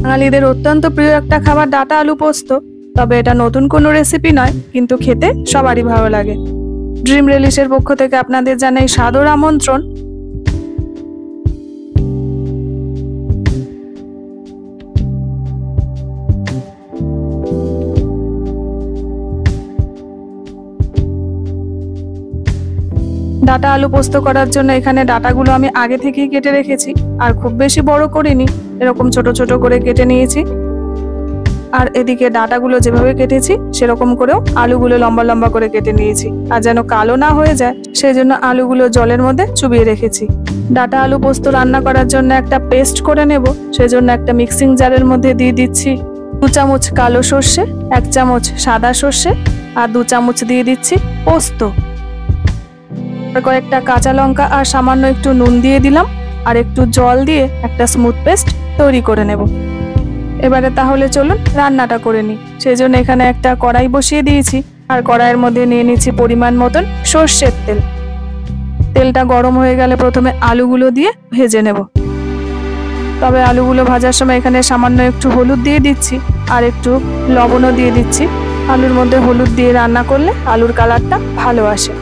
বাঙালিদের অত্যন্ত প্রিয় একটা খাবার ডাঁটা আলু পোস্ত। তবে এটা নতুন কোনো রেসিপি নয়, কিন্তু খেতে সবারই ভালো লাগে। ড্রিম রেলিশের পক্ষ থেকে আপনাদের জানাই সাদর আমন্ত্রণ। ডাঁটা আলু পোস্ত করার জন্য এখানে ডাঁটাগুলো আমি আগে থেকেই কেটে রেখেছি, আর খুব বেশি বড় করিনি, এরকম ছোট ছোট করে কেটে নিয়েছি। আর এদিকে ডাঁটাগুলো যেভাবে কেটেছি সেরকম করেও আলুগুলো লম্বা লম্বা করে কেটে নিয়েছি, আর যেন কালো না হয়ে যায় সেই জন্য আলুগুলো জলের মধ্যে চুবিয়ে রেখেছি। ডাঁটা আলু পোস্ত রান্না করার জন্য একটা পেস্ট করে নেব, সেজন্য একটা মিক্সিং জারের মধ্যে দিয়ে দিচ্ছি 2 চামচ কালো সর্ষে, 1 চামচ সাদা সর্ষে, আর 2 চামচ দিয়ে দিচ্ছি পোস্ত। কয়েকটা কাঁচা লঙ্কা আর সামান্য একটু নুন দিয়ে দিলাম, আর একটু জল দিয়ে একটা স্মুথ পেস্ট তৈরি করে নেব। এবারে তাহলে চলুন রান্নাটা করে নিই। সেই জন্য এখানে একটা কড়াই বসিয়ে দিয়েছি, আর কড়াইয়ের মধ্যে নিয়ে নিচ্ছি পরিমাণ মতন সর্ষের তেল। তেলটা গরম হয়ে গেলে প্রথমে আলুগুলো দিয়ে ভেজে নেব। তবে আলুগুলো ভাজার সময় এখানে সামান্য একটু হলুদ দিয়ে দিচ্ছি, আর একটু লবণও দিয়ে দিচ্ছি। আলুর মধ্যে হলুদ দিয়ে রান্না করলে আলুর কালারটা ভালো আসে।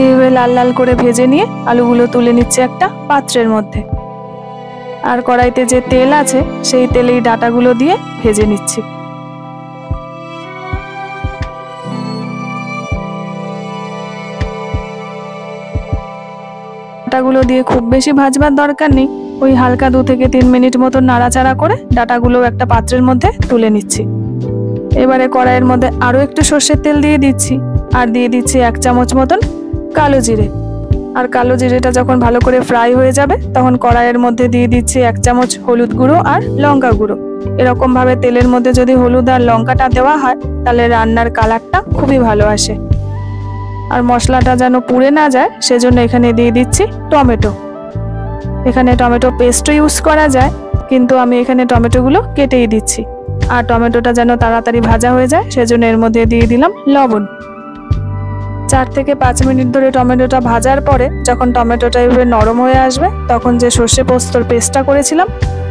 এইভাবে লাল লাল করে ভেজে নিয়ে আলুগুলো তুলে নিচ্ছে একটা পাত্রের মধ্যে। আর কড়াইতে যে তেল আছে সেই তেলেই ডাঁটাগুলো দিয়ে ভেজে নিচ্ছি। ডাঁটাগুলো দিয়ে খুব বেশি ভাজবার দরকার নেই, ওই হালকা 2 থেকে 3 মিনিট মতো নাড়াচাড়া করে ডাঁটাগুলো একটা পাত্রের মধ্যে তুলে নিচ্ছি। এবারে কড়াইয়ের মধ্যে আরো একটু সর্ষের তেল দিয়ে দিচ্ছি, আর দিয়ে দিচ্ছি 1 চামচ মতন কালো জিরে। আর কালো জিরেটা যখন ভালো করে ফ্রাই হয়ে যাবে তখন কড়াইয়ের মধ্যে দিয়ে দিচ্ছি 1 চামচ হলুদ গুঁড়ো আর লঙ্কা গুঁড়ো। এরকম ভাবে তেলের মধ্যে যদি হলুদ আর লঙ্কাটা দেওয়া হয় তাহলে রান্নার কালারটা খুবই ভালো আসে। আর মশলাটা যেন পুড়ে না যায় সেজন্য এখানে দিয়ে দিচ্ছি টমেটো। এখানে টমেটো পেস্টও ইউজ করা যায়, কিন্তু আমি এখানে টমেটোগুলো কেটেই দিচ্ছি। আর টমেটোটা যেন তাড়াতাড়ি ভাজা হয়ে যায় সেজন্য এর মধ্যে দিয়ে দিলাম লবণ। 4 থেকে 5 মিনিট ধরে টমেটোটা ভাজার পরে যখন টমেটোটা এভাবে নরম হয়ে আসবে তখন যে সর্ষে পোস্তর পেস্টটা করেছিলাম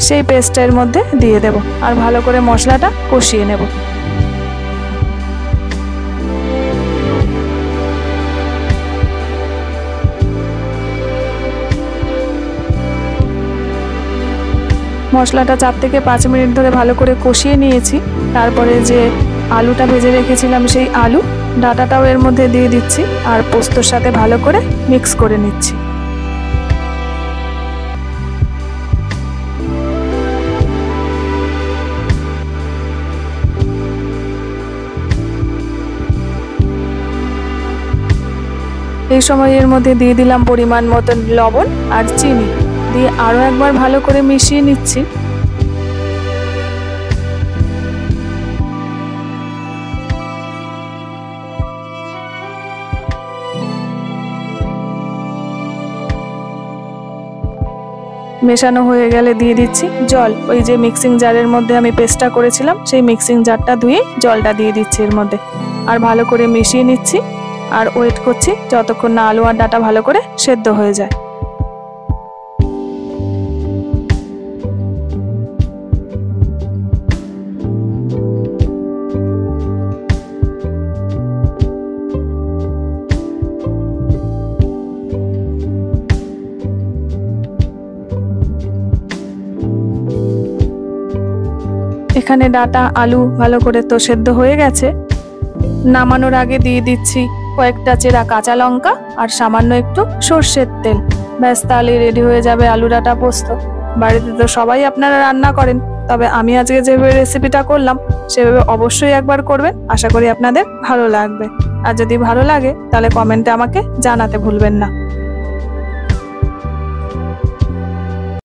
সেই পেস্টটা এর মধ্যে দিয়ে দেব, আর ভালো করে মশলাটা কষিয়ে নেব। মশলাটা 4 থেকে 5 মিনিট ধরে ভালো করে কষিয়ে নিয়েছি। তারপরে যে আলুটা ভেজে রেখেছিলাম সেই আলু ডাঁটাটাও এর মধ্যে দিয়ে দিচ্ছি, আর পোস্তর সাথে ভালো করে মিক্স করে নিচ্ছি। এই সময় এর মধ্যে দিয়ে দিলাম পরিমাণ মতন লবণ আর চিনি, দিয়ে আরো একবার ভালো করে মিশিয়ে নিচ্ছি। মেশানো হয়ে গেলে দিয়ে দিচ্ছি জল। ওই যে মিক্সিং জারের মধ্যে আমি পেস্টটা করেছিলাম সেই মিক্সিং জারটা ধুয়ে জলটা দিয়ে দিচ্ছি এর মধ্যে, আর ভালো করে মিশিয়ে নিচ্ছি। আর ওয়েট করছি যতক্ষণ না আলু আর ডাঁটা ভালো করে সেদ্ধ হয়ে যায়। এখানে ডাঁটা আলু ভালো করে তো সেদ্ধ হয়ে গেছে। নামানোর আগে দিয়ে দিচ্ছি কয়েকটা চেরা কাঁচা লঙ্কা আর সামান্য একটু সর্ষের তেল। ব্যাস, তাহলেই রেডি হয়ে যাবে আলু ডাঁটা পোস্ত। বাড়িতে তো সবাই আপনারা রান্না করেন, তবে আমি আজকে যেভাবে রেসিপিটা করলাম সেভাবে অবশ্যই একবার করবেন। আশা করি আপনাদের ভালো লাগবে। আর যদি ভালো লাগে তাহলে কমেন্টে আমাকে জানাতে ভুলবেন না।